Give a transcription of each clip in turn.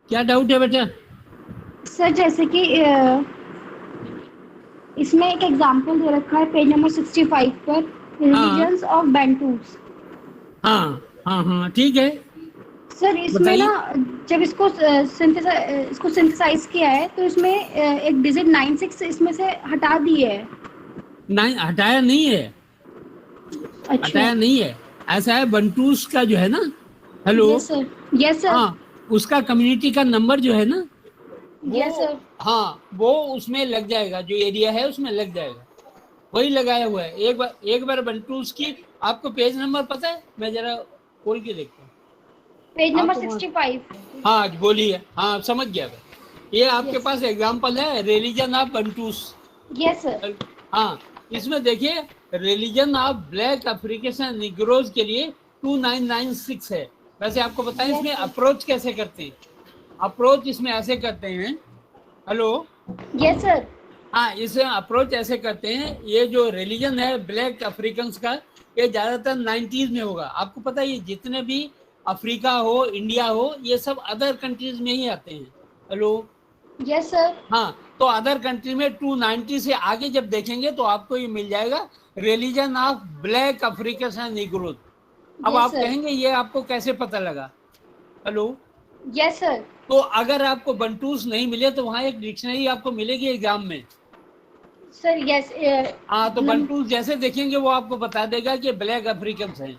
क्या डाउट है बेटा? सर जैसे कि इसमें एक एग्जांपल दे रखा है पेज नंबर 65 पर, हाँ रिलीजन्स ऑफ बैंटूज। हाँ हाँ हाँ, ठीक है, सर इसमें ना, बताइए। जब इसको सिंथेसाइज किया है तो इसमें एक डिजिट 96 इसमें से हटा दिए है। नहीं, हटाया नहीं है, अच्छा। हटाया नहीं है। ऐसा है, बंटूस का जो है ना, hello, yes sir. Yes sir. हाँ, उसका कम्युनिटी का नंबर जो है ना, वो, यस सर। हाँ, वो उसमें लग जाएगा, जो एरिया है उसमें लग जाएगा, वही लगाया हुआ है। एक बार बंटूस की, आपको पेज नंबर पता है? मैं जरा खोल के देखता हूँ पेज नंबर आपको वहाँ। 65। हाँ बोलिए, हाँ समझ गया मैं। ये आपके यस। पास एग्जाम्पल है, religion of Bantus. Yes sir. हाँ, इसमें देखिए, religion of black African Negroes के लिए 2996 है। वैसे आपको बताएं यस इसमें सर। अप्रोच कैसे करते हैं? अप्रोच इसमें ऐसे करते हैं, हेलो, यस सर। हाँ, इसे अप्रोच ऐसे करते हैं, ये जो रिलीजन है ब्लैक अफ्रीकन का, ये ज्यादातर 90s में होगा। आपको पता है, ये जितने भी अफ्रीका हो, इंडिया हो, ये सब अदर कंट्रीज में ही आते हैं। Hello, yes sir. हाँ, तो अदर कंट्री में 290 से आगे जब देखेंगे तो आपको ये मिल जाएगा, religion of black African and Negroes. अब यस आप सर। कहेंगे ये आपको कैसे पता लगा? Hello, yes sir. तो अगर आपको बंटूस नहीं मिले तो वहां एक डिक्शनरी आपको मिलेगी एग्जाम में। Sir yes. हाँ, तो बंटूस जैसे देखेंगे वो आपको बता देगा कि ब्लैक अफ्रीकन हैं।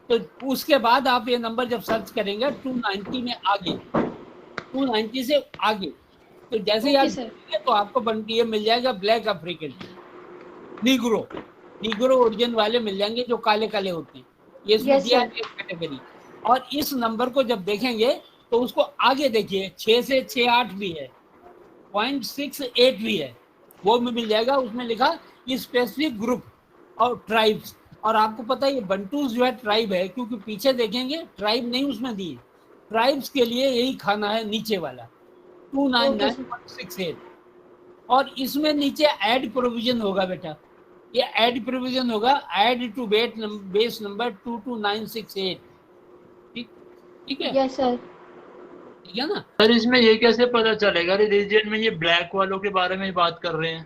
तो उसके बाद आप ये नंबर जब सर्च करेंगे 290 में आगे, 290 से आगे, तो जैसे ही आप ओके सर। देखेंगे तो आपको ये मिल जाएगा black African, Negro, Negro origin वाले मिल जाएंगे, जो काले काले होते हैं। ये इसमें यस दिया सर। है एक कैटेगरी। और इस नंबर को जब देखेंगे तो उसको आगे देखिए, 6 से 68 भी है, 0.68 भी है, वो भी मिल जाएगा। उसमें लिखा स्पेसिफिक ग्रुप और ट्राइब्स। और आपको पता है ये बंटूस जो है ट्राइब है, क्योंकि पीछे देखेंगे ट्राइब नहीं उसमें दी, ट्राइब्स के लिए यही खाना है नीचे वाला, two nine okay nine sir. One six eight और इसमें नीचे ऐड प्रोविजन होगा बेटा, ये ऐड प्रोविजन होगा, ऐड टू बेस नंबर 22968। ठीक, ठीक है, यस सर। ठीक है ना? सर इसमें ये कैसे पता चलेगा रिलीजन में ये ब्लैक वालों के बारे में ही बात कर रहे हैं?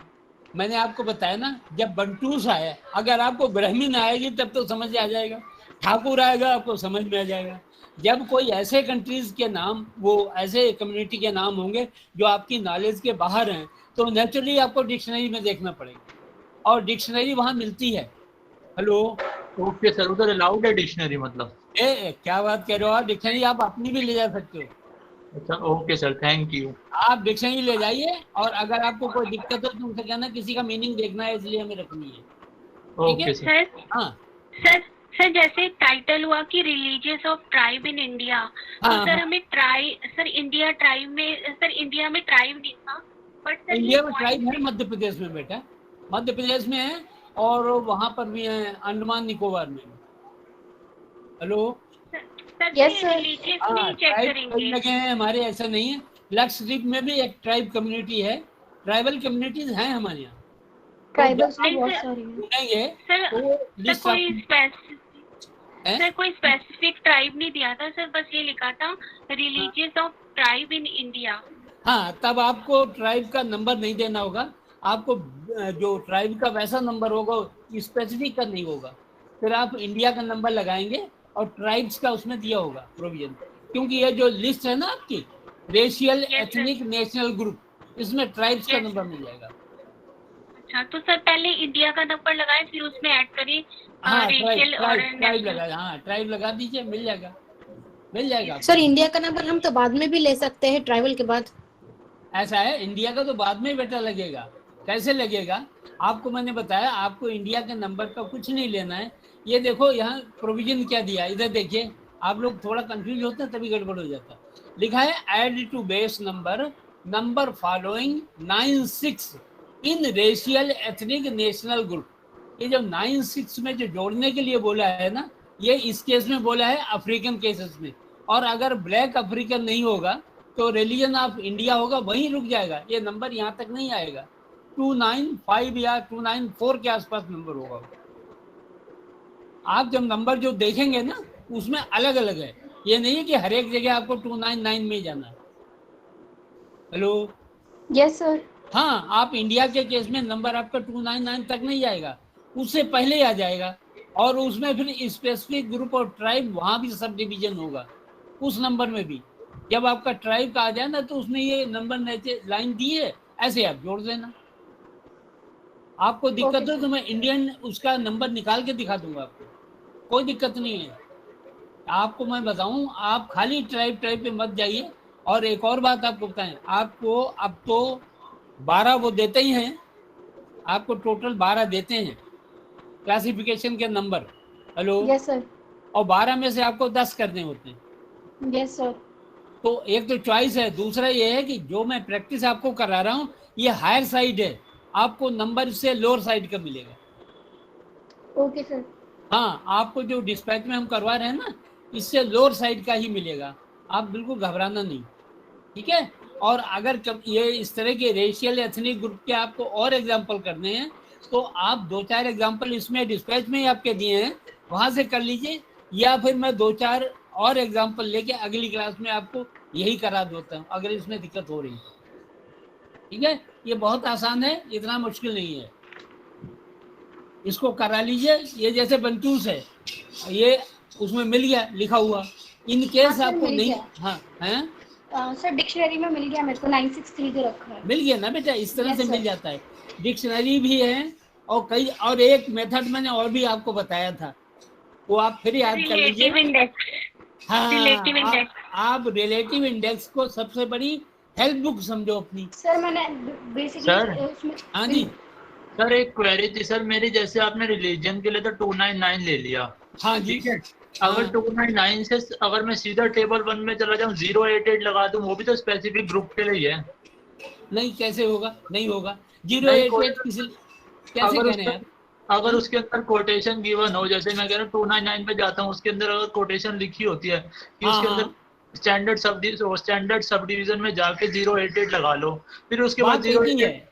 मैंने आपको बताया ना, जब बंटूस आया, अगर आपको ब्राह्मण आएगी तब तो समझ आ जाएगा, ठाकुर आएगा आपको समझ में आ जाएगा। जब कोई ऐसे कंट्रीज के नाम, वो ऐसे कम्युनिटी के नाम होंगे जो आपकी नॉलेज के बाहर हैं, तो नेचुरली आपको डिक्शनरी में देखना पड़ेगा, और डिक्शनरी वहां मिलती है। हेलो, ओके सर, उधर अलाउड है डिक्शनरी मतलब? क्या बात कर रहे हो आप? डिक्शनरी आप अपनी भी ले जा सकते हो। अच्छा, ओके सर, थैंक यू। आप डिक्शनरी ले जाइए, और अगर आपको कोई दिक्कत हो तो उनसे कहना किसी का मीनिंग देखना है इसलिए हमें रखनी है। ठीक है, ओके सर। सर हाँ सर सर जैसे टाइटल हुआ कि religious of tribe in India, तो हाँ सर हाँ। हमें सर इंडिया ट्राइब में, सर इंडिया में ट्राइब नहीं था, बट सर ये इंडिया में ट्राइब पॉइंट है, मध्य प्रदेश में बेटा, मध्य प्रदेश में है, और वहां पर भी है, अंडमान निकोबार में भी। हेलो, सर, सर यस फिर सर। रिलीजियस हाँ, नहीं चेक ट्राइब कई करेंगे? जगह है हमारे, ऐसा नहीं है। लक्षद्वीप में भी एक ट्राइब कम्युनिटी है, ट्राइबल कम्युनिटीज हैं हमारे यहाँ। तो जब ट्राइबल्स भी नहीं बहुत सर। सारी हैं। ढूंढेंगे सर तो सर लिस्ट आप है। कोई स्पेसिफिक ट्राइब नहीं दिया था सर, बस ये लिखा था हाँ religious of tribe in India. हाँ, तब आपको ट्राइब का नंबर नहीं देना होगा, आपको जो ट्राइब का वैसा नंबर होगा, स्पेसिफिक का नहीं होगा। फिर आप इंडिया का नंबर लगाएंगे, और ट्राइब्स का उसमें दिया होगा प्रोविजन, क्योंकि ये जो लिस्ट है ना आपकी, racial yes sir. Ethnic national group, इसमें ट्राइब्स का यस नंबर सर। मिल जाएगा। अच्छा, तो सर पहले इंडिया का नंबर लगाए, फिर उसमें ऐड करिए हाँ, ट्राइब रेशियल और ट्राइब ट्राइब नेशनल। लगा, हाँ ट्राइब लगा दीजिए, मिल जाएगा, मिल जाएगा सर आपको। इंडिया का नंबर हम तो बाद में भी ले सकते हैं ट्राइवल के बाद। ऐसा है, इंडिया का तो बाद में बेटा लगेगा। कैसे लगेगा? आपको मैंने बताया, आपको इंडिया के नंबर का कुछ नहीं लेना है। ये देखो यहाँ प्रोविजन क्या दिया, इधर देखिए, आप लोग थोड़ा कंफ्यूज होते हैं तभी गड़बड़ हो जाता है। लिखा है add to base number, number following 96 in racial ethnic national group. ये जो 96 में जो जोड़ने के लिए बोला है ना, ये इस केस में बोला है अफ्रीकन केसेस में। और अगर ब्लैक अफ्रीकन नहीं होगा तो रिलीजन ऑफ इंडिया होगा, वहीं रुक जाएगा, ये नंबर यहाँ तक नहीं आएगा। 295 या 294 के आसपास नंबर होगा। आप जब नंबर जो देखेंगे ना, उसमें अलग अलग है, ये नहीं है कि हर एक जगह आपको 299 में जाना है। Hello, yes sir. हाँ, आप इंडिया के केस में नंबर आपका 299 तक नहीं आएगा, उससे पहले ही आ जाएगा, और उसमें फिर स्पेसिफिक ग्रुप और ट्राइब वहाँ भी सब डिवीजन होगा उस नंबर में भी। जब आपका ट्राइब का आ जाए ना, तो उसमें ये नंबर नीचे लाइन दी है, ऐसे आप जोड़ देना। आपको दिक्कत हो तो मैं इंडियन उसका नंबर निकाल के दिखा दूंगा आपको, कोई दिक्कत नहीं है। आपको मैं बताऊं, आप खाली ट्राइब पे मत जाइए। और एक और बात आपको बताएं, आपको अब तो 12 वो देते ही हैं, आपको टोटल 12 देते हैं क्लासिफिकेशन के नंबर। Hello, yes sir. और 12 में से आपको 10 करने होते हैं। Yes sir. तो एक तो चॉइस है, दूसरा ये है कि जो मैं प्रैक्टिस आपको करा रहा हूँ ये हायर साइड है, आपको नंबर से लोअर साइड का मिलेगा। Okay sir. हाँ, आपको जो डिस्पैच में हम करवा रहे हैं ना, इससे लोअर साइड का ही मिलेगा, आप बिल्कुल घबराना नहीं, ठीक है। और अगर ये इस तरह के रेशियल एथनिक ग्रुप के आपको और एग्जाम्पल करने हैं, तो आप 2-4 एग्जाम्पल इसमें डिस्पैच में ही आपके दिए हैं, वहां से कर लीजिए, या फिर मैं 2-4 और एग्जाम्पल लेके अगली क्लास में आपको यही करा देता हूँ, अगर इसमें दिक्कत हो रही है। ठीक है, ये बहुत आसान है, इतना मुश्किल नहीं है, इसको करा लीजिए। ये जैसे बंचूस है, ये उसमें मिल गया लिखा हुआ, इन केस सर, आपको मिल नहीं, गया। हाँ है, सर डिक्शनरी में मिल गया मेरे को, 963 दे रखा है। मिल गया ना बेटा, इस तरह Yes, से sir. मिल जाता है। डिक्शनरी भी है, और कई और एक मेथड मैंने और भी आपको बताया था, वो आप फिर याद कर लीजिए। Relative index. हाँ, रिलेटिव इंडेक्स। आप रिलेटिव इंडेक्स को सबसे बड़ी हेल्प बुक समझो अपनी। सर मैंने बेसिकली सर। उसमें हाँ जी, सर एक क्वेरी थी सर मेरी, जैसे आपने रिलीजन के लिए तो 299 ले लिया, हाँ जी, ठीक है, हाँ। अगर 299 से अगर मैं सीधा टेबल 1 में चला जाऊँ 088 लगा दूं, वो भी तो स्पेसिफिक ग्रुप के लिए है। नहीं, कैसे होगा, नहीं होगा। नहीं, 088 किसी, कैसे अगर कह रहे उसका हैं आप? अगर हाँ? उसके अंदर कोटेशन गिवन हो, जैसे मैं कह रहा हूँ 299 पे जाता हूँ, उसके अंदर अगर कोटेशन लिखी होती है कि हाँ, उसके अंदर हाँ, स्टैंडर्ड सब डिवीजन में जाके 088 लगा लो, फिर उसके बाद बात एक ही है,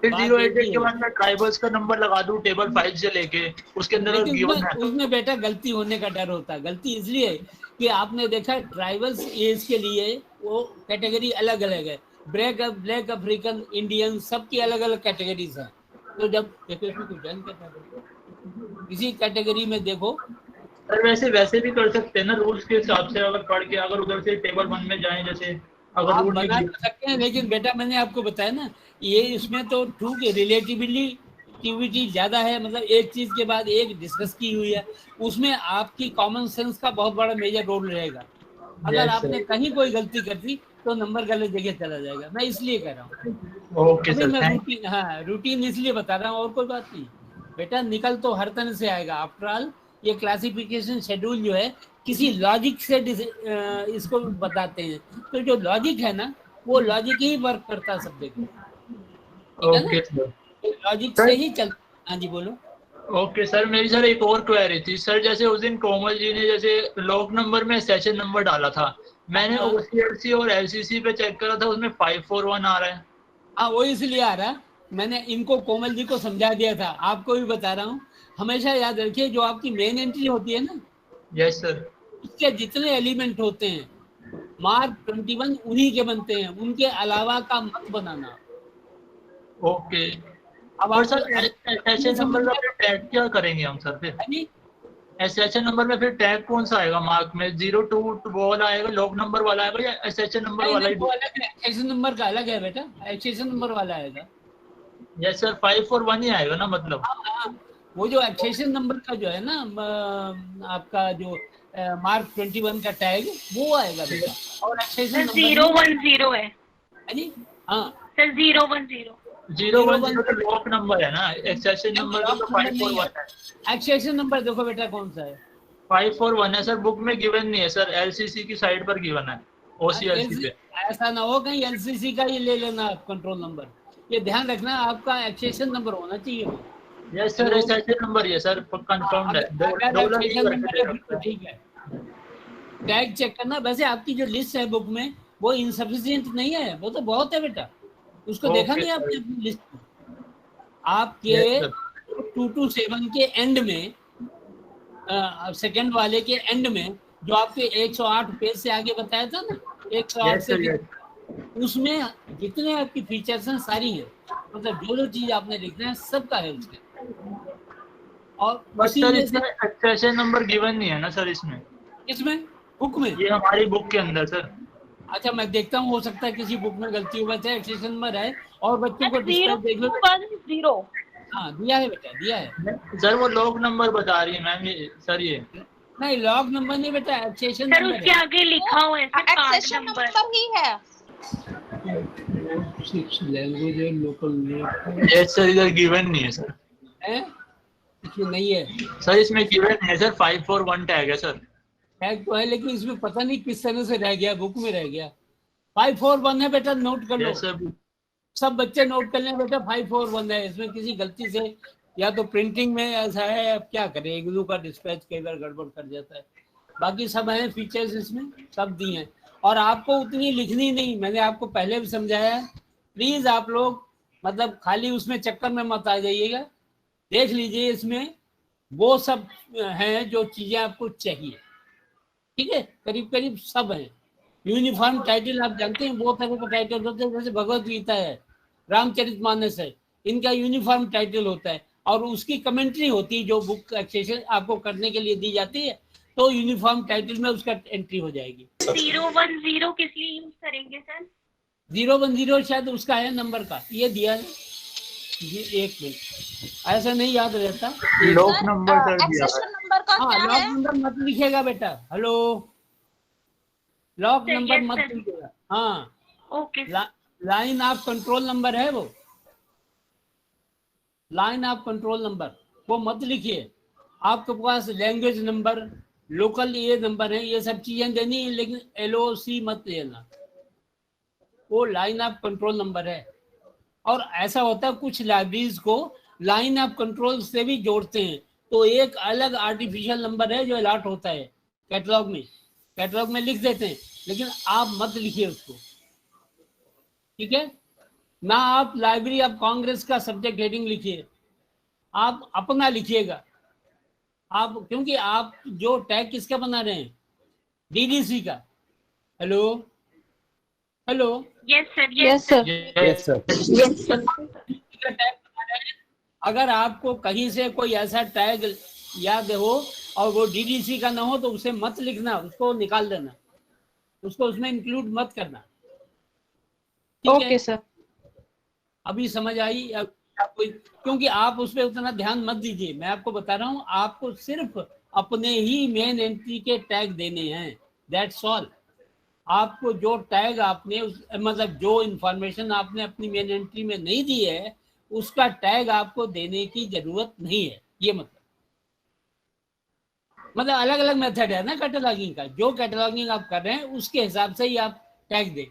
फिर बात एक 088 ही के है। बाद मैं ट्राइबल्स का नंबर लगा दूं टेबल 5 से लेके, उसके अंदर अगर लेकिन गिवन है। उसमें बेटा गलती होने का डर होता है। गलती इसलिए कि आपने देखा ट्राइबल्स एज के लिए वो कैटेगरी अलग अलग है, ब्लैक अफ्रीकन इंडियन सबकी अलग अलग कैटेगरीज हैं। तो जब देखो इसमें कुछ जन किसी कैटेगरी में देखो, सर वैसे भी कर सकते हैं ना रूल्स के हिसाब से, अगर पढ़ के अगर उधर से टेबल 1 में जाएं, जैसे अगर आप रूल में बना तो सकते हैं, लेकिन बेटा मैंने आपको बताया ना, ये इसमें तो ठीक है, रिलेटिविटी ज्यादा है, मतलब एक चीज के बाद एक डिस्कस की हुई है, उसमें आपकी कॉमन सेंस का बहुत बड़ा मेजर रोल रहेगा। अगर यस आपने कहीं कोई गलती कर दी तो नंबर गलत जगह चला जाएगा, मैं इसलिए कह रहा हूँ। सर। ओके अभी सर, मैं थैंक रूटीन, हाँ रूटीन इसलिए बता रहा हूँ, और कोई बात नहीं। बेटा निकल तो हर तरह से आएगा, आफ्टर ऑल ये क्लासिफिकेशन शेड्यूल जो है किसी लॉजिक से इसको बताते हैं, तो जो लॉजिक है ना, वो लॉजिक ही वर्क करता है सब जगह, ठीक है ना, ओके सर। लॉजिक से सर ही चल। हाँ जी बोलो। ओके सर, मेरी सर एक और क्वेरी थी सर, जैसे उस दिन कोमल जी ने जैसे लॉग नंबर में सेशन नंबर डाला था, मैंने हाँ, ओसीएलसी और एलसीसी पे चेक करा था, उसमें 541 आ रहा है। हाँ वो इसलिए आ रहा, मैंने इनको कोमल जी को समझा दिया था, आपको भी बता रहा हूँ। हमेशा याद रखिए, जो आपकी मेन एंट्री होती है ना, यस सर। उसके जितने एलिमेंट होते हैं, मार्क 21 उन्हीं के बनते हैं, उनके अलावा का मत बनाना। ओके। अब और आपको सर एसएचएन समझ नंबर का में फिर टैग क्या करेंगे हम सर फिर? है नहीं? एसएचएन नंबर में फिर टैग कौन सा आएगा मार्क में? 02 वो वाला आएगा, लॉग नंबर वाला आएगा, या एसएचएन नंबर नहीं वाला नहीं, ही? वो अलग है, एक्सेशन नंबर का अलग है बेटा, एक्सेशन नंबर वाला आएगा। यस सर, 541 ही आएगा ना मतलब? हाँ हाँ, वो जो एक्सेशन नंबर का जो है ना, आपका जो मार्क 21 का टैग, वो आएगा बेटा, और एक्सेशन सर नंबर 010 है। है जी। हाँ, सर 010। 010 तो लॉक नंबर है ना, एक्सेशन नंबर तो नंबर नहीं 541 है, है। एक्सेशन नंबर देखो बेटा कौन सा है। 541 है सर, बुक में गिवन नहीं है सर, एलसीसी की साइड पर गिवन है, ओसीएलसी पे। ऐसा ना हो कहीं एलसीसी का ये ले लेना आप कंट्रोल नंबर, ये ध्यान रखना, आपका एक्सेशन नंबर होना चाहिए वो। यस सर, हेलो, एसएचएन नंबर ही है सर, कंफर्म्ड है, अगर डॉलर ही एक्सेशन करके नंबर दे है फिर रखा तो है। ठीक है, टैग चेक करना। वैसे आपकी जो लिस्ट है बुक में, वो इनसफिशिएंट नहीं है, वो तो बहुत है बेटा, उसको देखा ओके नहीं सर। आपने अपनी लिस्ट में? आपके यस सर। 227 के एंड में, सेकंड वाले के एंड में, जो आपके 108 पेज से आगे बताया था ना, 108 यस से सर। फिर यस उसमें जितने आपकी फीचर्स हैं सारी है, मतलब जो चीज आपने लिखना है सबका है उसके। और बट उसी सर में इसमें से एक्सेशन नंबर गिवन नहीं है ना सर इसमें, इसमें बुक में। ये हमारी बुक के अंदर सर। अच्छा मैं देखता हूँ, हो सकता है किसी बुक में गलती हो, वैसे एक्सेशन नंबर है। और बच्चों को डिस्प्ले देख लो। 0210। हाँ दिया है बेटा, दिया है। सर वो लॉग नंबर बता रही है मैम ये सर, ये नहीं लॉग नंबर नहीं बेटा, एक्सेशन सर नंबर उसके है। आगे लिखा हुआ है sir card accession number. Number ही है। 6 लैंग्वेज है, लोकल ये सर इधर गिवन नहीं है सर। है, इसमें नहीं है। सर इसमें गिवन है सर, 541 टैग है सर। टैग तो है लेकिन इसमें पता नहीं किस तरह से रह गया, बुक में रह गया। 541 है बेटा, नोट कर लो। ये सर सब बच्चे नोट कर लें बेटा, 541 है। इसमें किसी गलती से या तो प्रिंटिंग में ऐसा है, अब क्या करें, इग्नू का डिस्पैच कई बार गड़बड़ कर जाता है। बाकी सब है फीचर्स इसमें, सब दिए हैं। और आपको उतनी लिखनी नहीं, मैंने आपको पहले भी समझाया है। प्लीज आप लोग मतलब खाली उसमें चक्कर में मत आ जाइएगा, देख लीजिए इसमें वो सब हैं जो चीजें आपको चाहिए। ठीक है, करीब करीब सब है। यूनिफॉर्म टाइटल आप जानते हैं, वो तरह का टाइटल होता है, जैसे भगवत गीता है, रामचरितमानस है, इनका यूनिफॉर्म टाइटल होता है और उसकी कमेंट्री होती है जो बुक एक्सेशन आपको करने के लिए दी जाती है, तो यूनिफॉर्म टाइटल में उसका एंट्री हो जाएगी। 010 किस लिए यूज करेंगे सर? 010 शायद उसका है नंबर का, ये दिया है ये। एक मिनट, ऐसा नहीं याद रहता। लॉक नंबर सर दिया है। एक्सेशन नंबर का हाँ क्या लॉक है? नंबर मत लिखिएगा बेटा, hello, lock sir, number yes, मत sir. लिखिएगा। हाँ okay line of control number है वो, लाइन ऑफ कंट्रोल नंबर वो मत लिखिए। आपके पास लैंग्वेज नंबर, लोकल ये नंबर है, ये सब चीजें देनी है, लेकिन LOC मत देना, वो लाइन ऑफ कंट्रोल नंबर है। और ऐसा होता है कुछ लाइब्रेरीज को लाइन ऑफ कंट्रोल से भी जोड़ते हैं, तो एक अलग आर्टिफिशियल नंबर है जो अलॉट होता है कैटलॉग में, कैटलॉग में लिख देते हैं, लेकिन आप मत लिखिए उसको। ठीक है ना, आप लाइब्रेरी ऑफ कांग्रेस का सब्जेक्ट हेडिंग लिखिए, आप अपना लिखिएगा। आप क्योंकि आप जो टैग किसका बना रहे हैं, DDC का। Hello hello, yes sir yes sir. Yes sir. अगर आपको कहीं से कोई ऐसा टैग याद हो और वो DDC का ना हो तो उसे मत लिखना, उसको निकाल देना, उसको उसमें इंक्लूड मत करना। Okay sir. अभी समझ आई आपको, क्योंकि आप उस पर उतना ध्यान मत दीजिए। मैं आपको बता रहा हूँ, आपको सिर्फ अपने ही मेन एंट्री के टैग देने हैं, दैट्स ऑल। आपको जो टैग आपने मतलब जो इंफॉर्मेशन आपने अपनी मेन एंट्री में नहीं दी है, उसका टैग आपको देने की जरूरत नहीं है। ये मतलब अलग अलग मेथड है ना कैटलॉगिंग का, जो कैटलॉगिंग आप कर रहे हैं उसके हिसाब से ही आप टैग दें,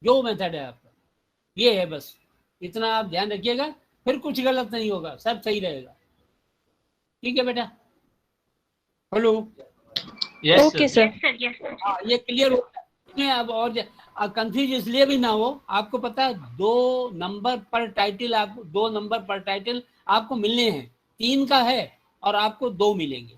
जो मेथड है आपका ये है। बस इतना आप ध्यान रखिएगा, फिर कुछ गलत नहीं होगा, सब सही रहेगा। ठीक है बेटा, hello, okay sir. Sir yes sir. हाँ ये क्लियर हो गया। अब और कंफ्यूज इसलिए भी ना हो, आपको पता है 2 नंबर पर टाइटल, आपको 2 नंबर पर टाइटल आपको मिलने हैं, 3 का है और आपको 2 मिलेंगे,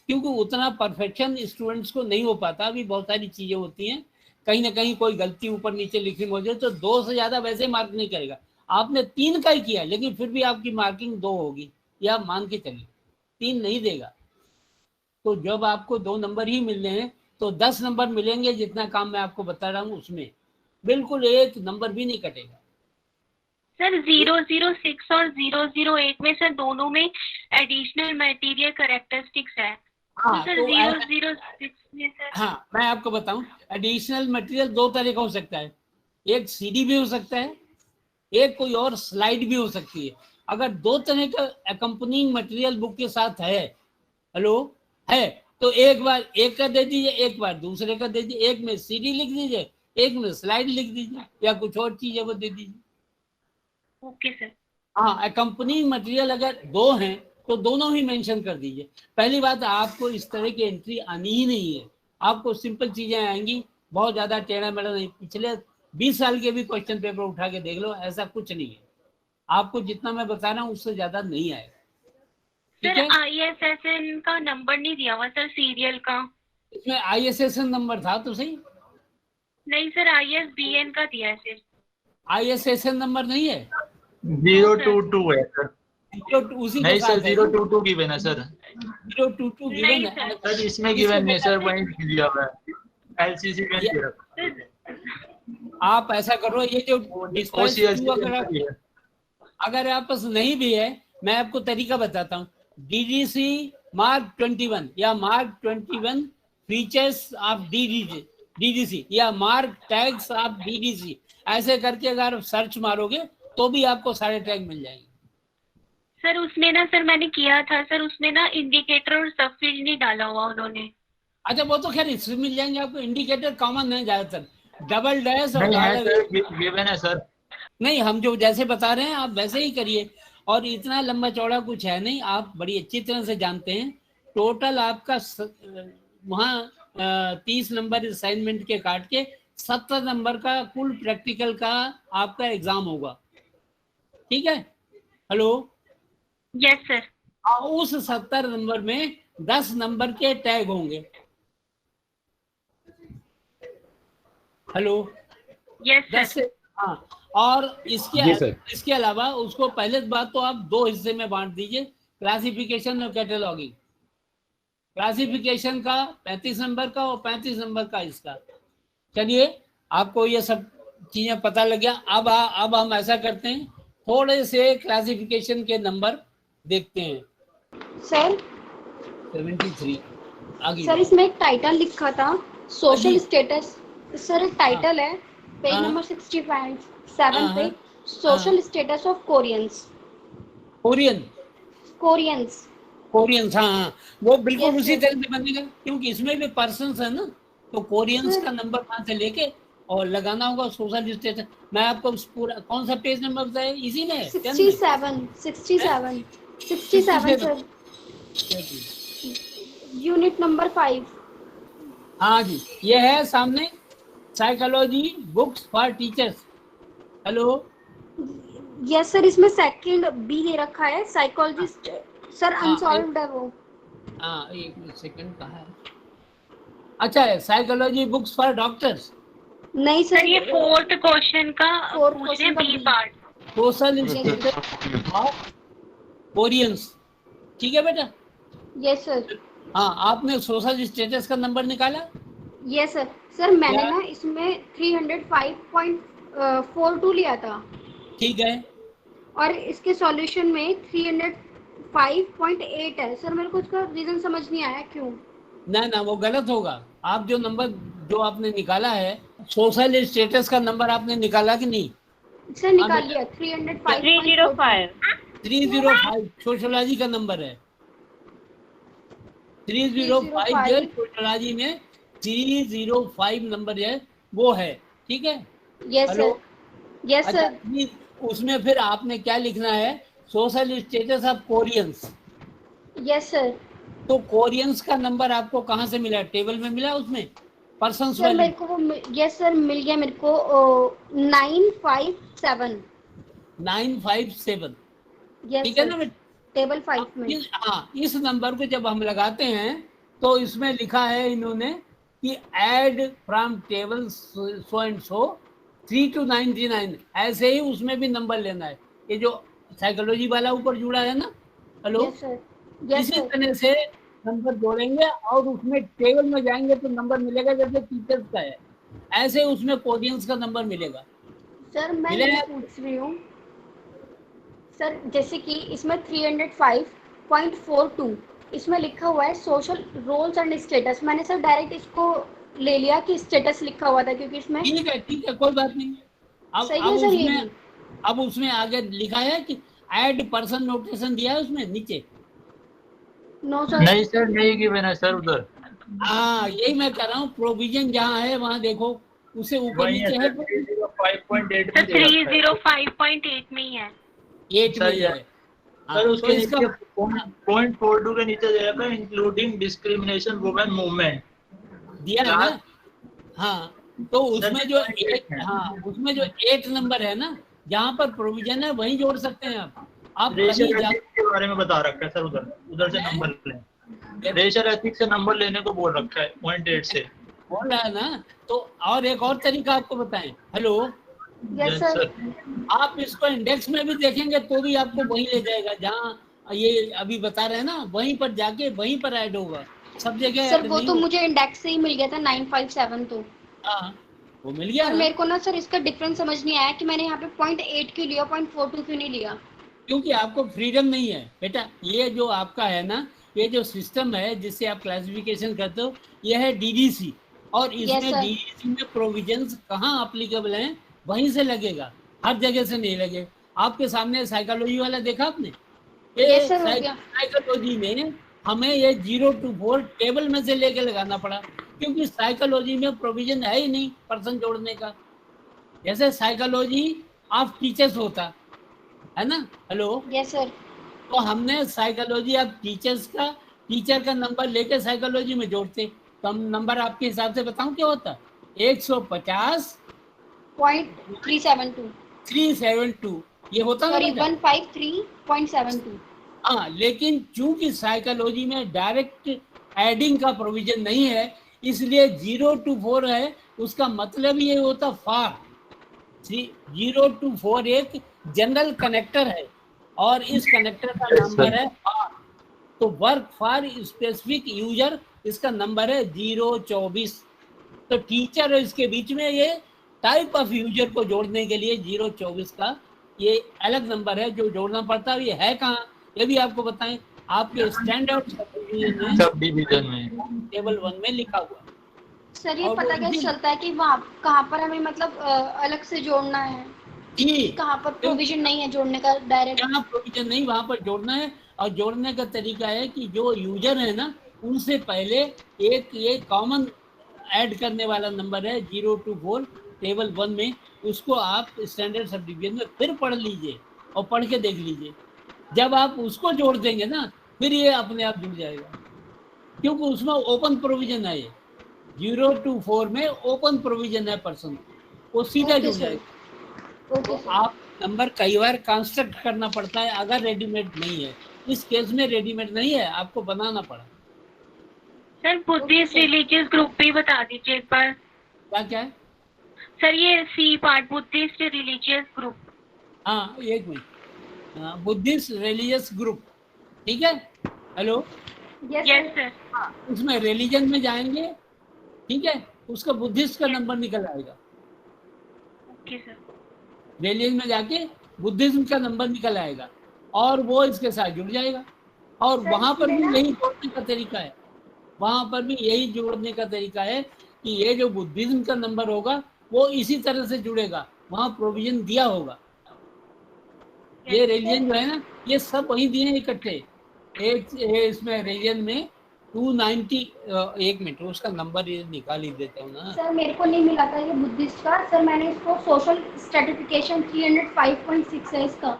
क्योंकि उतना परफेक्शन स्टूडेंट्स को नहीं हो पाता। अभी बहुत सारी चीजें होती हैं, कहीं ना कहीं कोई गलती ऊपर नीचे लिखी मौजूद, तो 2 से ज्यादा वैसे मार्क नहीं करेगा। आपने 3 का ही किया लेकिन फिर भी आपकी मार्किंग 2 होगी, या मान के चलिए 3 नहीं देगा। तो जब आपको 2 नंबर ही मिलने हैं तो 10 नंबर मिलेंगे, जितना काम मैं आपको बता रहा हूँ उसमें बिल्कुल 1 नंबर भी नहीं कटेगा। सर 006 और 008 में सर दोनों में एडिशनल मटेरियल कैरेक्टरिस्टिक्स है। हाँ सर तो 006 में सर। हाँ मैं आपको बताऊं, एडिशनल मटेरियल 2 तरह का हो सकता है, एक CD भी हो सकता है, एक कोई और स्लाइड भी हो सकती है। अगर 2 तरह का अकम्पनिंग मटेरियल बुक के साथ है, हेलो, है, तो एक बार एक का दे दीजिए, एक बार दूसरे का दे दीजिए। एक में CD लिख दीजिए, एक में स्लाइड लिख दीजिए, या कुछ और चीज है वो दे दीजिए। Okay sir. हाँ अकम्पनिंग मटेरियल अगर 2 हैं तो दोनों ही मेंशन कर दीजिए। पहली बात, आपको इस तरह की एंट्री आनी ही नहीं है, आपको सिंपल चीजें आएंगी, बहुत ज्यादा टेढ़ा मेढ़ा नहीं। पिछले 20 साल के भी क्वेश्चन पेपर उठा के देख लो, ऐसा कुछ नहीं है। आपको जितना मैं बता रहा हूँ उससे ज्यादा नहीं आएगा। ठीक सर है, ISSN का नंबर नहीं दिया हुआ सर, सीरियल का। इसमें ISSN नंबर था तो सही, नहीं सर, ISBN का दिया है सिर्फ। ISSN नंबर नहीं है? 022 है सर। उसी नहीं सर, 022 गिवन है सर। 022 गिवन है सर इसमें गिवन नहीं सर, वहीं दिया हुआ है LCC में। आप ऐसा करो, ये जो डिस्पैच अगर आप पास नहीं भी है, मैं आपको तरीका बताता हूँ। DDC मार्क 21 या मार्क 21 फीचर्स ऑफ DDC या मार्क टैग्स ऑफ DDC, ऐसे करके अगर आप सर्च मारोगे तो भी आपको सारे टैग मिल जाएंगे। सर उसमें ना सर मैंने किया था सर, उसमें ना इंडिकेटर और सब फील्ड नहीं डाला हुआ उन्होंने। अच्छा, वो तो खैर इसमें मिल जाएंगे आपको। इंडिकेटर कॉमन है ज्यादातर, डबल डैश और गिवन है सर। नहीं, हम जो जैसे बता रहे हैं आप वैसे ही करिए, और इतना लंबा चौड़ा कुछ है नहीं, आप बड़ी अच्छी तरह से जानते हैं। टोटल आपका वहाँ 30 नंबर असाइनमेंट के काट के 70 नंबर का कुल प्रैक्टिकल का आपका एग्जाम होगा, ठीक है? हेलो? Yes sir. उस 70 नंबर में 10 नंबर के टैग होंगे। हेलो? Yes sir. हाँ, और इसके अलावा उसको पहले बात तो आप 2 हिस्से में बांट दीजिए, क्लासिफिकेशन और कैटलॉगिंग। क्लासिफिकेशन का 35 नंबर का और 35 नंबर का इसका। चलिए, आपको ये सब चीजें पता लग गया। अब हम ऐसा करते हैं, थोड़े से क्लासिफिकेशन के नंबर देखते हैं। सर 73 आगे। सर इसमें एक टाइटल लिखा था, सोशल स्टेटस। सर एक टाइटल है पेज नंबर 67 पे, सोशल स्टेटस ऑफ कोरियंस। हाँ, वो बिल्कुल उसी तरह से बनेगा, क्योंकि इसमें भी पर्सन्स है ना, तो कोरियंस का नंबर वहां से लेके और लगाना होगा सोशल स्टेटस। मैं आपको पूरा कौन सा पेज नंबर बताया, इसी में 67 सर, यूनिट नंबर 5। हाँ जी, ये है सामने, psychology books for teachers. Hello? Yes sir, इसमें सेकंड बी ले रखा है, साइकोलॉजिस्ट सर, अनसॉल्व्ड है वो। हाँ, एक सेकंड का है। अच्छा है, साइकोलॉजी बुक्स फॉर डॉक्टर्स। नहीं सर, ये 4th क्वेश्चन का पूछे B part, social status of Koreans. ठीक है बेटा? Yes sir. हाँ, आपने सोशल स्टेटस का नंबर निकाला? Yes sir. सर मैंने ना इसमें 305.42 लिया था। ठीक है। और इसके सॉल्यूशन में 305.8 है। सर मेरे को इसका रीजन समझ नहीं आया क्यों। ना, वो गलत होगा। आप जो नंबर जो आपने निकाला है, सोशल स्टेटस का नंबर आपने निकाला कि नहीं? सर निकाल लिया, 305 सोशलॉजी का नंबर है। 305 सोशलॉजी में 305 नंबर है, वो है। ठीक है? Yes sir. Yes sir. उसमें फिर आपने क्या लिखना है, social status of Koreans. Yes sir. तो कोरियंस का नंबर आपको कहाँ से मिला? टेबल में मिला उसमें पर्सन्स सर मेरे को वो, यस सर मिल गया मेरे को 957। ठीक है ना? टेबल 5 में। हाँ, इस नंबर को जब हम लगाते हैं तो इसमें लिखा है इन्होंने कि add from table so and so 3 to 99, ऐसे ही उसमें भी नंबर लेना है। ये जो साइकोलॉजी वाला ऊपर जुड़ा है ना, हेलो, इसी तरह से नंबर जोड़ेंगे और उसमें टेबल में जाएंगे तो नंबर मिलेगा, जैसे टीचर्स का है ऐसे उसमें कोरियंस का नंबर मिलेगा। सर मैं पूछ रही हूँ सर, जैसे कि इसमें 305.42 इसमें लिखा हुआ है सोशल रोल्स एंड स्टेटस। मैंने सर डायरेक्ट इसको ले लिया कि स्टेटस लिखा हुआ था, क्योंकि इसमें ठीक है कोई बात नहीं। अब उसमें आगे लिखा है कि ऐड पर्सन नोटेशन दिया है उसमें नीचे। No sir. नहीं सर, नहीं गिवन है सर उधर। हाँ, यही मैं कह रहा हूँ, प्रोविजन जहाँ है वहाँ देखो, उसे ऊपर नीचे है। 305.8 में ही है। 8 में है सर। उसके नीचे पॉइंट 42 के नीचे दे रखा है इंक्लूडिंग डिस्क्रिमिनेशन वुमेन मूवमेंट दिया है ना। हाँ, तो उसमें जो उसमें जो 8 नंबर है ना, जहाँ पर प्रोविजन है वहीं जोड़ सकते हैं आप रेशल एथिक्स के बारे में बता रखा है सर, उधर से नंबर लें। रेशल एथिक्स से नंबर लेने को बोल रखा है 0.8 से। बोल रहा है ना। तो और एक और तरीका आपको बताएं। Hello, yes sir. आप इसको इंडेक्स में भी देखेंगे तो भी आपको वहीं ले जाएगा जहाँ ये अभी बता रहे हैं ना, वहीं पर जाके वहीं पर ऐड होगा, सब जगह सर ऐड वो नहीं तो होगा। मुझे इंडेक्स से ही मिल गया था 957 तो। हाँ, वो मिल गया पर ना। मेरे को ना सर इसका डिफरेंस समझ नहीं आया कि मैंने यहाँ पे 0.8 क्यों लिया, 0.42 क्यों नहीं लिया। क्योंकि आपको फ्रीडम नहीं है बेटा। ये जो आपका है ना, ये जो सिस्टम है जिससे आप क्लासिफिकेशन करते हो, ये है डीडीसी। और यस इसमें सर। डीडीसी में प्रोविजंस कहाँ अप्लीकेबल हैं, वहीं से लगेगा, हर जगह से नहीं लगे। आपके सामने साइकोलॉजी वाला देखा आपने? ये यस सर हो गया। साइकोलॉजी में हमें ये 0 to 4 टेबल में से लेके लगाना पड़ा, क्योंकि साइकोलॉजी में प्रोविजन है ही नहीं पर्सन जोड़ने का। जैसे साइकोलॉजी ऑफ टीचर्स होता है ना। Hello, yes sir. तो हमने साइकोलॉजी ऑफ टीचर्स का, टीचर का नंबर लेके साइकोलॉजी में जोड़ते। तो हम नंबर आपके हिसाब से बताऊं क्या होता? 150 0.372 372 ये होता ना सॉरी बेटा। 153.72। हाँ, लेकिन चूंकि साइकोलॉजी में डायरेक्ट एडिंग का प्रोविजन नहीं है, इसलिए 0 to 4 है। उसका मतलब ये होता फार। 0 to 4 एक जनरल कनेक्टर है, और इस कनेक्टर का नंबर है फार। तो वर्क फॉर स्पेसिफिक यूजर, इसका नंबर है 024। तो टीचर और इसके बीच में ये टाइप ऑफ यूजर को जोड़ने के लिए 024 का ये अलग नंबर है जो जोड़ना पड़ता है। ये है कहाँ, ये भी आपको बताएं। आपके स्टैंडर्ड सब डिवीजन में टेबल 1 में लिखा हुआ। सर ये और पता कैसे चलता है कि वहाँ कहाँ पर हमें मतलब अलग से जोड़ना है, कहाँ पर प्रोविजन नहीं है जोड़ने का डायरेक्ट? जहाँ प्रोविजन नहीं वहां पर जोड़ना है। और जोड़ने का तरीका है कि जो यूजर है ना, उनसे पहले एक ये कॉमन ऐड करने वाला नंबर है 0 to 4 टेबल 1 में, उसको आप स्टैंडर्ड सब डिवीजन में फिर पढ़ लीजिए और पढ़ के देख लीजिए। जब आप उसको जोड़ देंगे ना, फिर ये अपने आप जुड़ जाएगा, क्योंकि उसमें ओपन प्रोविजन है। ये 0 to 4 में ओपन प्रोविजन है पर्सन, वो सीधा जुड़ जाएगा। तो आप नंबर कई बार कंस्ट्रक्ट करना पड़ता है अगर रेडीमेड नहीं है। इस केस में रेडीमेड नहीं है, आपको बनाना पड़ा। सर बुद्धिस्ट रिलीजियस ग्रुप भी बता दीजिए एक बार। क्या क्या है? सर ये C part Buddhist religious group. हाँ, एक मिनट। बुद्धिस्ट रिलीजियस ग्रुप, ठीक है। Hello, yes sir. उसमें रिलीजन में जाएंगे, ठीक है, उसका बुद्धिस्ट का नंबर निकल आएगा। Okay sir. रिलीजन में जाके बुद्धिज्म का नंबर निकल आएगा, और वो इसके साथ जुड़ जाएगा। और वहां पर भी यही जोड़ने का तरीका है, वहां पर भी यही जोड़ने का तरीका है कि ये जो बुद्धिज्म का नंबर होगा वो इसी तरह से जुड़ेगा, वहां प्रोविजन दिया होगा। ये रिलीजन जो है ना, ये सब वही दिए इकट्ठे। एक इसमें रिलीजन में 290, एक मिनट उसका नंबर ये निकाल ही देता हूँ ना। सर मेरे को नहीं मिला था ये बुद्धिस्ट का, सर मैंने इसको सोशल स्ट्रेटिफिकेशन 305.6 है इसका।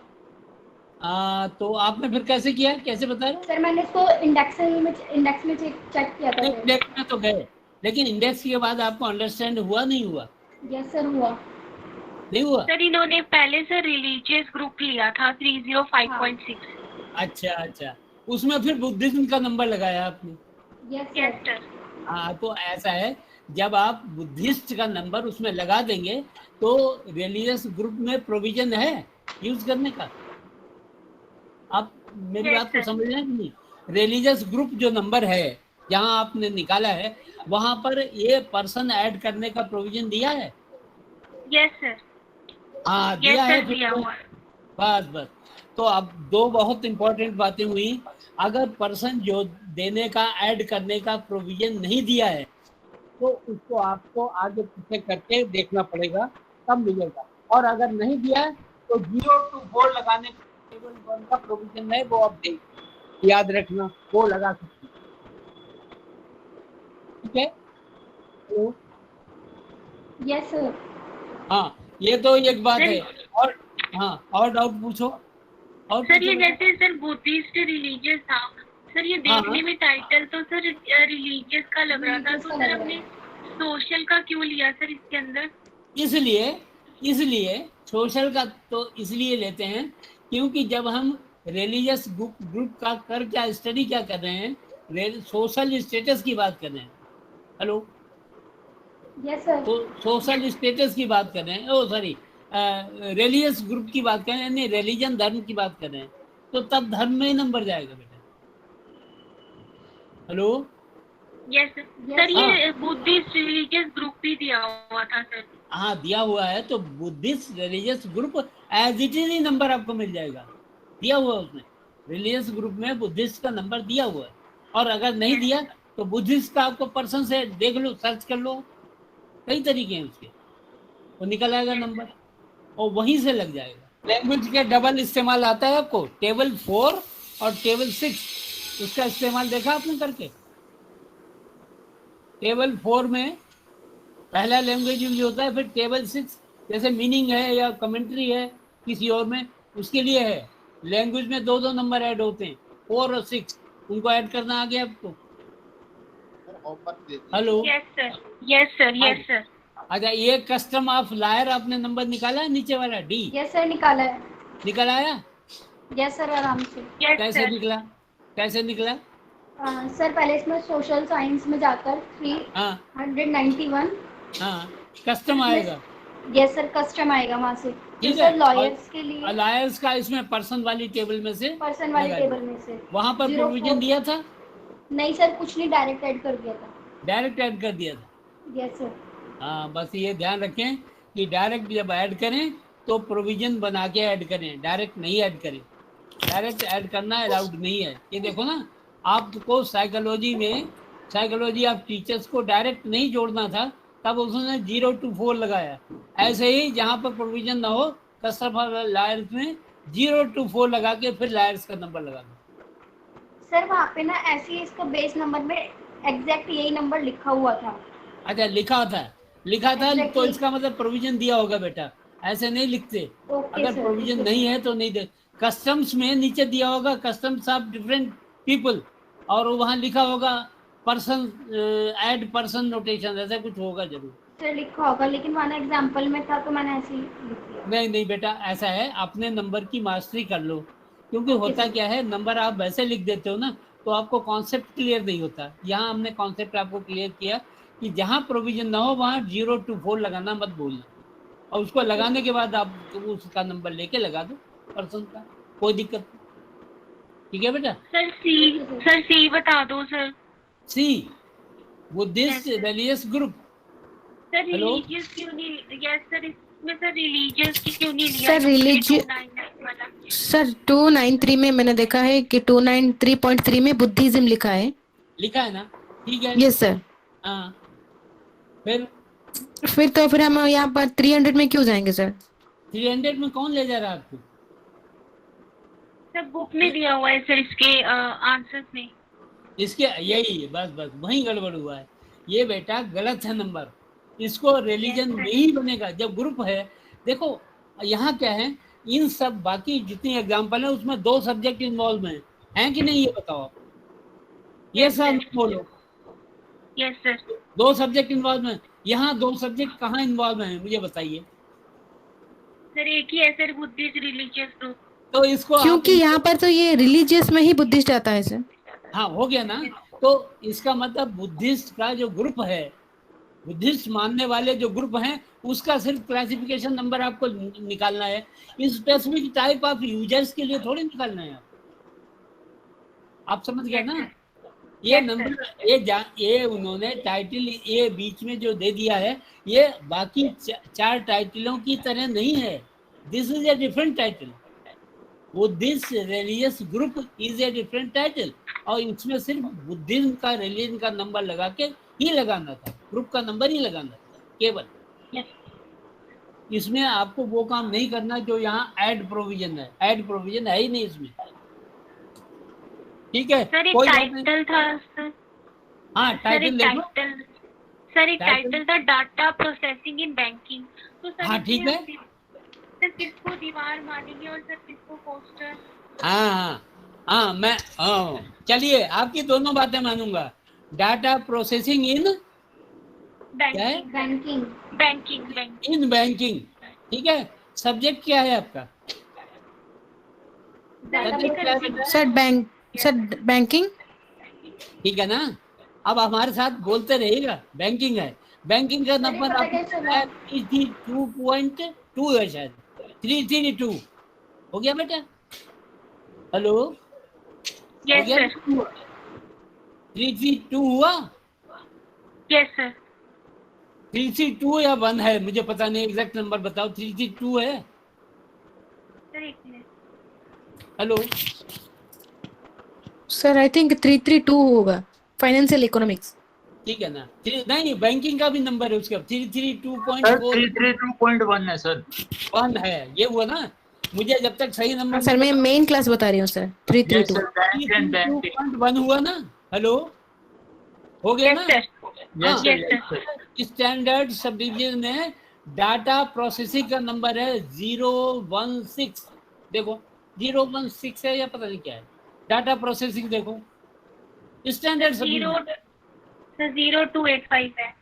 तो आपने फिर कैसे किया, कैसे बता रहे? सर मैंने इसको इंडेक्स में चेक किया था। इंडेक्स में तो गए, लेकिन इंडेक्स के बाद आपको अंडरस्टैंड हुआ नहीं हुआ? यस सर हुआ। नहीं हुआ? सर इन्होंने पहले सर रिलीजियस ग्रुप लिया था 305.6। अच्छा अच्छा, उसमें फिर बुद्धिज्म का नंबर लगाया आपने? Yes sir. हाँ, तो ऐसा है, जब आप बुद्धिस्ट का नंबर उसमें लगा देंगे तो रिलीजियस ग्रुप में प्रोविजन है यूज करने का। आप मेरी बात को समझ रहे हैं कि नहीं? रिलीजियस ग्रुप जो नंबर है जहाँ आपने निकाला है, वहां पर ये पर्सन ऐड करने का प्रोविजन दिया है? Yes sir. हाँ दिया है। दिया हुआ। बस बस, तो अब दो बहुत इंपॉर्टेंट बातें हुई। अगर पर्सन जो देने का, ऐड करने का प्रोविजन नहीं दिया है, तो उसको आपको आगे पीछे करके देखना पड़ेगा, तब मिलेगा। और अगर नहीं दिया है तो 0 to 4 लगाने का टेबल 1 का प्रोविजन है, वो आप देख याद रखना, वो लगा सकते हैं। ठीक है? तो यस सर। हाँ, ये तो एक बात है। और हाँ, और डाउट पूछो। और सर ये जैसे सर बुद्धिस्ट रिलीजियस था सर, ये देखने में टाइटल तो सर रिलीजियस का लग रहा था, तो सर हमने सोशल का क्यों लिया सर इसके अंदर? इसलिए सोशल का तो इसलिए लेते हैं क्योंकि जब हम रिलीजियस ग्रुप का क्या स्टडी क्या कर रहे हैं, सोशल स्टेटस की बात कर रहे हैं। Hello, yes sir. तो सोशल स्टेटस की बात कर रहे हैं, ओ सॉरी रिलीजियस ग्रुप की बात कर रहे हैं, यानी रिलीजन धर्म की बात कर रहे हैं, तो तब धर्म में ही नंबर जाएगा बेटा। हेलो यस सर, ये बुद्धिस्ट रिलीजियस ग्रुप भी दिया हुआ था सर। हाँ दिया हुआ है, तो Buddhist religious group as it is ही नंबर आपको मिल जाएगा, दिया हुआ है उसमें। रिलीजियस ग्रुप में बुद्धिस्ट का नंबर दिया हुआ है, और अगर नहीं दिया तो बुद्धिस्ट का आपको पर्सन से देख लो, सर्च कर लो, कई तरीके हैं उसके, वो निकल आएगा नंबर और वहीं से लग जाएगा। लैंग्वेज के डबल इस्तेमाल आता है आपको, टेबल 4 और टेबल 6, उसका इस्तेमाल देखा आपने करके। टेबल 4 में पहला लैंग्वेज यूज होता है, फिर टेबल 6 जैसे मीनिंग है या कमेंट्री है किसी और में, उसके लिए है। लैंग्वेज में 2-2 नंबर ऐड होते हैं, 4 और 6, उनको ऐड करना आ गया आपको। Hello yes sir, yes sir, yes sir. अच्छा, ये कस्टम ऑफ लायर आपने नंबर निकाला है, नीचे वाला डी? यस सर, निकाला है। निकल आया? यस सर, आराम से। कैसे निकला, कैसे निकला? सर पहले इसमें सोशल साइंस में जाकर 391। हाँ कस्टम आएगा। यस सर, कस्टम आएगा वहाँ से। ठीक है सर, लॉयर्स के लिए, लॉयर्स का इसमें पर्सन वाली टेबल में से, पर्सन वाली टेबल में से वहाँ पर प्रोविजन दिया था? नहीं सर, कुछ नहीं, डायरेक्ट ऐड कर दिया था। डायरेक्ट ऐड कर दिया था? Yes sir. हाँ बस ये ध्यान रखें कि डायरेक्ट जब ऐड करें तो प्रोविजन बना के ऐड करें, डायरेक्ट नहीं ऐड करें। डायरेक्ट ऐड करना अलाउड नहीं है। ये देखो ना, आपको साइकोलॉजी में, साइकोलॉजी ऑफ टीचर्स को डायरेक्ट नहीं जोड़ना था, तब उसने 0 to 4 लगाया। ऐसे ही जहाँ पर प्रोविजन ना हो, कस्टम लायर्स में 0 to 4 लगा के फिर लायर्स का नंबर लगा दो। सर वहाँ पे ना ऐसे ही इसका बेस नंबर में एग्जैक्ट यही नंबर लिखा हुआ था। अच्छा लिखा था exactly. तो इसका मतलब प्रोविजन दिया होगा बेटा, ऐसे नहीं लिखते। अगर प्रोविजन नहीं है तो नहीं दे। कस्टम्स में नीचे दिया होगा कस्टम्स ऑफ डिफरेंट पीपल, और वहाँ लिखा होगा पर्सन, ऐड पर्सन नोटेशन, ऐसा कुछ होगा जरूर सर, लिखा होगा, लेकिन वहाँ एग्जाम्पल में था तो मैंने ऐसे ही लिख दिया। नहीं बेटा, ऐसा है, अपने नंबर की मास्टरी कर लो, क्योंकि होता क्या है, नंबर आप वैसे लिख देते हो ना तो आपको कॉन्सेप्ट क्लियर नहीं होता। यहाँ हमने कॉन्सेप्ट आपको क्लियर किया कि जहाँ प्रोविजन ना हो वहाँ 0 to 4 लगाना मत भूलना, और उसको लगाने के बाद आप तो उसका नंबर लेके लगा दो पर्सन का, कोई दिक्कत नहीं। ठीक है बेटा? सर सी बता दो sir. C Buddhist religious group. Sir religious क्यों नहीं? यस सर, इसमें सर रिलीजियस की क्यों नहीं लिया? सर रिलीजियस, सर 293 में मैंने देखा है कि 293.3 में बुद्धिज्म लिखा है ना? ठीक है। Yes sir. हाँ फिर हम यहाँ पर 300 में क्यों जाएंगे सर? 300 में कौन ले जा रहा है आपको? सर बुक में दिया हुआ है सर, इसके आंसर्स में। इसके यही बस वही गड़बड़ हुआ है। ये बेटा गलत है नंबर, इसको रिलीजन में ही बनेगा जब ग्रुप है। देखो यहाँ क्या है, इन सब बाकी जितनी एग्जाम्पल है उसमें 2 सब्जेक्ट इन्वॉल्व हैं कि नहीं, ये बताओ आप। ये सब बोलो। Yes sir. 2 सब्जेक्ट इन्वॉल्व हैं। यहाँ 2 सब्जेक्ट कहाँ इन्वॉल्व हैं मुझे बताइए। सर एक ही है सर, बुद्धिस्ट रिलीजियस ग्रुप। तो इसको क्योंकि यहाँ पर तो ये रिलीजियस में ही बुद्धिस्ट आता है सर। हाँ हो गया ना, तो इसका मतलब बुद्धिस्ट का जो ग्रुप है, बुद्धिस्ट मानने वाले जो ग्रुप हैं, उसका सिर्फ क्लासिफिकेशन नंबर आपको निकालना है। इस स्पेसिफिक टाइप ऑफ यूजर्स के लिए थोड़ी निकालना है आप समझ गए ना? ये नंबर ये उन्होंने टाइटल ये बीच में जो दे दिया है, ये बाकी 4 टाइटलों की तरह नहीं है। This is a different title. Buddhist religious group is a different title, और इसमें सिर्फ बुद्धिज्म का रिलीजन का नंबर लगा के ही लगाना था, ग्रुप का नंबर ही लगाना था केवल। इसमें आपको वो काम नहीं करना जो यहाँ ऐड प्रोविजन है। ऐड प्रोविजन है ही नहीं इसमें। ठीक है सर, एक टाइटल था सर। हाँ टाइटल सर एक टाइटल था डाटा प्रोसेसिंग इन बैंकिंग। तो सर हाँ ठीक है सर, किसको दीवार मानेंगे और सर किसको पोस्टर? हाँ मैं चलिए आपकी दोनों बातें मानूंगा। Data processing in banking in banking. ठीक है, सब्जेक्ट क्या है आपका? Sir banking. ठीक है ना? अब हमारे साथ बोलते रहिएगा। बैंकिंग है, बैंकिंग का नंबर आपको 332.2 है शायद, 332 हो गया बेटा? हेलो, यस सर, 332 हुआ? Yes sir. 332 या 1 है, मुझे पता नहीं, एग्जैक्ट नंबर बताओ। 332 है? सर एक minute. Hello sir I think 332 होगा, फाइनेंशियल इकोनॉमिक्स। ठीक है ना? नहीं, बैंकिंग का भी नंबर है उसका, 332.4 सर 332.1 है सर। 1 है, ये हुआ ना? मुझे जब तक सही नंबर सर मैं मेन क्लास बता रही हूँ सर। 332 bank and banking. 332.1 हुआ ना? हेलो, हो गया ना? Yes yes sir. Standard sub division में डाटा प्रोसेसिंग का नंबर है 016। देखो 016 है या पता नहीं क्या है, डाटा प्रोसेसिंग देखो स्टैंडर्ड सब 0285 है।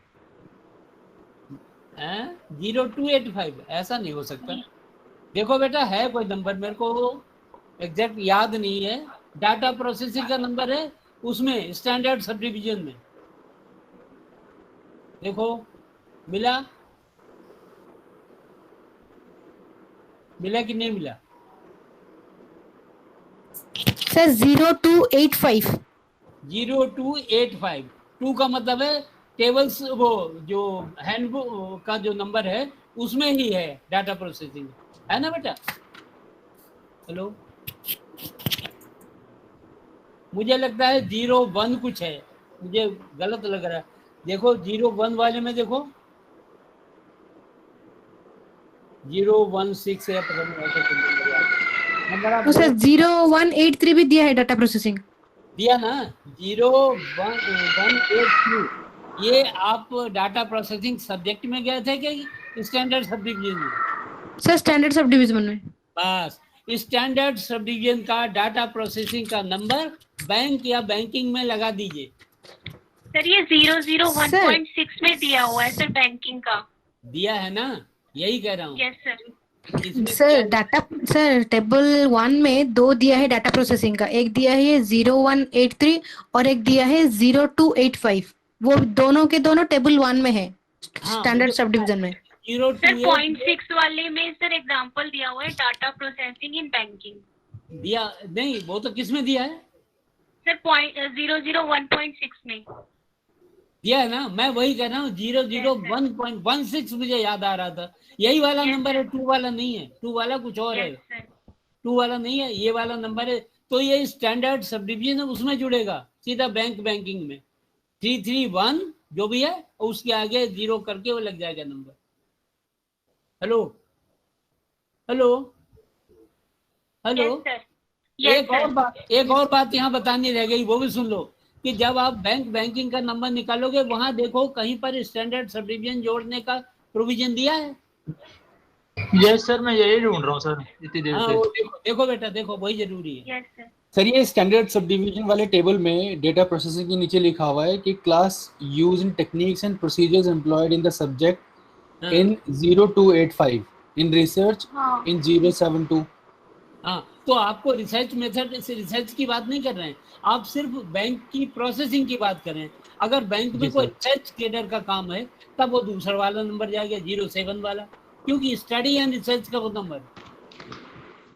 0285, ऐसा नहीं हो सकता। देखो बेटा, है कोई नंबर, मेरे को एग्जैक्ट याद नहीं है। डाटा प्रोसेसिंग का नंबर है उसमें, स्टैंडर्ड सब डिवीजन में। देखो मिला, मिला कि नहीं मिला? सर 0285। 0285, 2 का मतलब है टेबल्स, वो जो हैंडबुक का जो नंबर है उसमें ही है डाटा प्रोसेसिंग, है ना बेटा? हेलो, मुझे लगता है 01 कुछ है, मुझे गलत लग रहा है। देखो 01 वाले में देखो 016 है, पता नहीं ऐसा कुछ नंबर आप सर 0183 भी दिया है डाटा प्रोसेसिंग। दिया ना? 0183, ये आप डाटा प्रोसेसिंग सब्जेक्ट में गए थे कि स्टैंडर्ड सब डिवीजन में? सर स्टैंडर्ड सब डिवीजन में। बस, स्टैंडर्ड सब डिवीजन का डाटा प्रोसेसिंग का नंबर बैंक या बैंकिंग में लगा दीजिए। सर ये 001.6 में दिया हुआ है सर, बैंकिंग का। दिया है ना? यही कह रहा हूँ। Yes sir. Sir data, sir table 1 में 2 दिया है डाटा प्रोसेसिंग का, एक दिया है 0183 और एक दिया है 0285। वो दोनों के दोनों टेबल 1 में है, स्टैंडर्ड सब डिवीजन में। सर 0.6 वाले में सर एग्जांपल दिया हुआ है डाटा प्रोसेसिंग इन बैंकिंग। दिया नहीं, वो तो किस में दिया है? सर 001.6 में दिया है ना? मैं वही कह रहा हूँ, 001.16 मुझे याद आ रहा था, यही वाला नंबर है। 2 वाला नहीं है, 2 वाला कुछ और है, 2 वाला नहीं है, ये वाला नंबर है। तो ये स्टैंडर्ड सब डिवीजन है, उसमें जुड़ेगा सीधा बैंकिंग में। 331 जो भी है उसके आगे 0 करके वो लग जाएगा नंबर। हेलो हेलो हेलो, एक और बात यहाँ बतानी रह गई, वो भी सुन लो कि जब आप बैंकिंग का नंबर निकालोगे वहां देखो कहीं पर स्टैंडर्ड सब डिवीजन जोड़ने का प्रोविजन दिया है? यस सर, मैं यही ढूंढ रहा हूँ सर इतनी देर से। वो देखो बेटा, देखो वही जरूरी है। सर ये स्टैंडर्ड सब डिवीजन वाले टेबल में डेटा प्रोसेसिंग के नीचे लिखा हुआ है कि class use in techniques and procedures employed in the subject in 0285, in research इन 072। हाँ, तो आपको रिसर्च मेथड से रिसर्च की बात नहीं कर रहे हैं, आप सिर्फ बैंक की प्रोसेसिंग की बात कर रहे हैं। अगर बैंक में कोई रिसर्च ट्रेडर का काम है तब वो दूसरा वाला नंबर जाएगा, 07 वाला, क्योंकि स्टडी एंड रिसर्च का वो नंबर